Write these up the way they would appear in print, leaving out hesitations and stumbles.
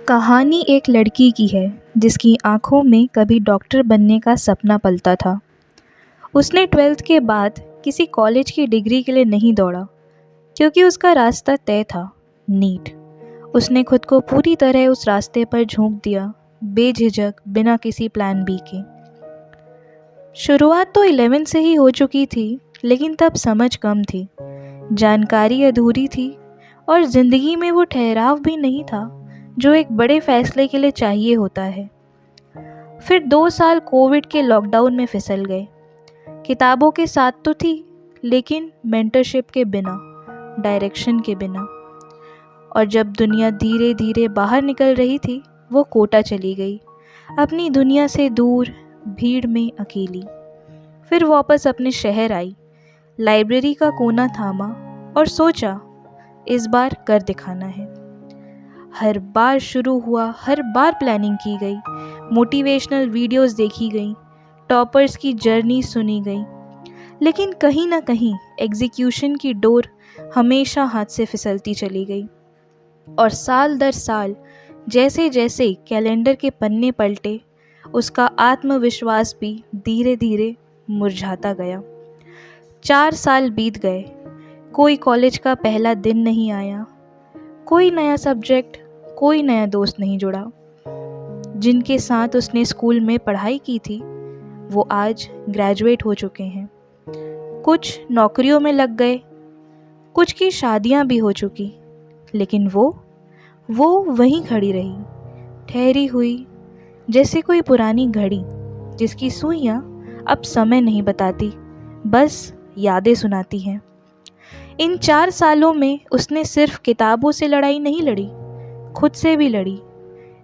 कहानी एक लड़की की है जिसकी आंखों में कभी डॉक्टर बनने का सपना पलता था। उसने 12th के बाद किसी कॉलेज की डिग्री के लिए नहीं दौड़ा क्योंकि उसका रास्ता तय था, नीट। उसने खुद को पूरी तरह उस रास्ते पर झोंक दिया, बेझिझक, बिना किसी प्लान बी के। शुरुआत तो 11 से ही हो चुकी थी, लेकिन तब समझ कम थी, जानकारी अधूरी थी और ज़िंदगी में वो ठहराव भी नहीं था जो एक बड़े फैसले के लिए चाहिए होता है। फिर 2 साल कोविड के लॉकडाउन में फिसल गए। किताबों के साथ तो थी, लेकिन मेंटरशिप के बिना, डायरेक्शन के बिना। और जब दुनिया धीरे धीरे बाहर निकल रही थी, वो कोटा चली गई, अपनी दुनिया से दूर, भीड़ में अकेली। फिर वापस अपने शहर आई, लाइब्रेरी का कोना थामा और सोचा, इस बार कर दिखाना है। हर बार शुरू हुआ, हर बार प्लानिंग की गई, मोटिवेशनल वीडियोस देखी गई, टॉपर्स की जर्नी सुनी गई, लेकिन कहीं ना कहीं एग्जीक्यूशन की डोर हमेशा हाथ से फिसलती चली गई। और साल दर साल जैसे जैसे कैलेंडर के पन्ने पलटे, उसका आत्मविश्वास भी धीरे धीरे मुरझाता गया। 4 साल बीत गए, कोई कॉलेज का पहला दिन नहीं आया, कोई नया सब्जेक्ट, कोई नया दोस्त नहीं जुड़ा। जिनके साथ उसने स्कूल में पढ़ाई की थी, वो आज ग्रेजुएट हो चुके हैं। कुछ नौकरियों में लग गए, कुछ की शादियां भी हो चुकी, लेकिन वो वहीं खड़ी रही, ठहरी हुई, जैसे कोई पुरानी घड़ी जिसकी सुइयां अब समय नहीं बताती, बस यादें सुनाती हैं। इन 4 सालों में उसने सिर्फ किताबों से लड़ाई नहीं लड़ी, खुद से भी लड़ी।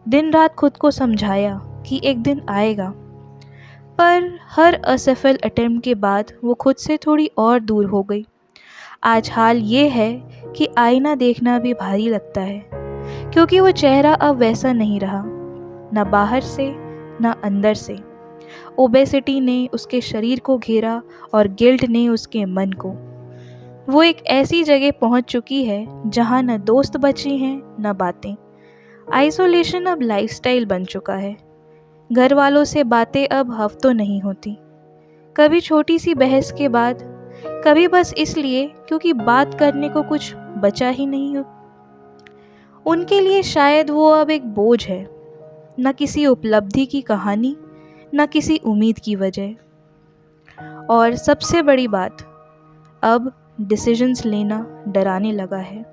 दिन रात खुद को समझाया कि एक दिन आएगा। पर हर असफल अटेम्प्ट के बाद वो खुद से थोड़ी और दूर हो गई। आज हाल ये है कि आईना देखना भी भारी लगता है, क्योंकि वो चेहरा अब वैसा नहीं रहा, ना बाहर से ना अंदर से। ओबेसिटी ने उसके शरीर को घेरा और गिल्ट ने उसके मन को। वो एक ऐसी जगह पहुंच चुकी है जहां न दोस्त बचे हैं न बातें। आइसोलेशन अब लाइफस्टाइल बन चुका है। घर वालों से बातें अब हफ्तों नहीं होती, कभी छोटी सी बहस के बाद, कभी बस इसलिए क्योंकि बात करने को कुछ बचा ही नहीं हो। उनके लिए शायद वो अब एक बोझ है, न किसी उपलब्धि की कहानी, न किसी उम्मीद की वजह। और सबसे बड़ी बात, अब डिसीजंस लेना डराने लगा है,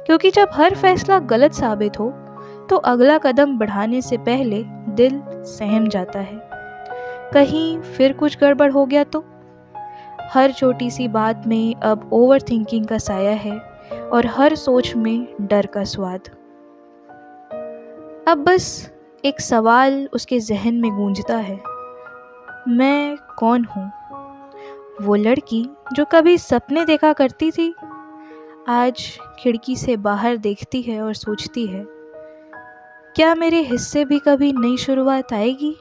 क्योंकि जब हर फैसला गलत साबित हो तो अगला कदम बढ़ाने से पहले दिल सहम जाता है। कहीं फिर कुछ गड़बड़ हो गया तो? हर छोटी सी बात में अब ओवर थिंकिंग का साया है और हर सोच में डर का स्वाद। अब बस एक सवाल उसके जहन में गूंजता है, मैं कौन हूँ? वो लड़की जो कभी सपने देखा करती थी, आज खिड़की से बाहर देखती है और सोचती है, क्या मेरे हिस्से भी कभी नई शुरुआत आएगी?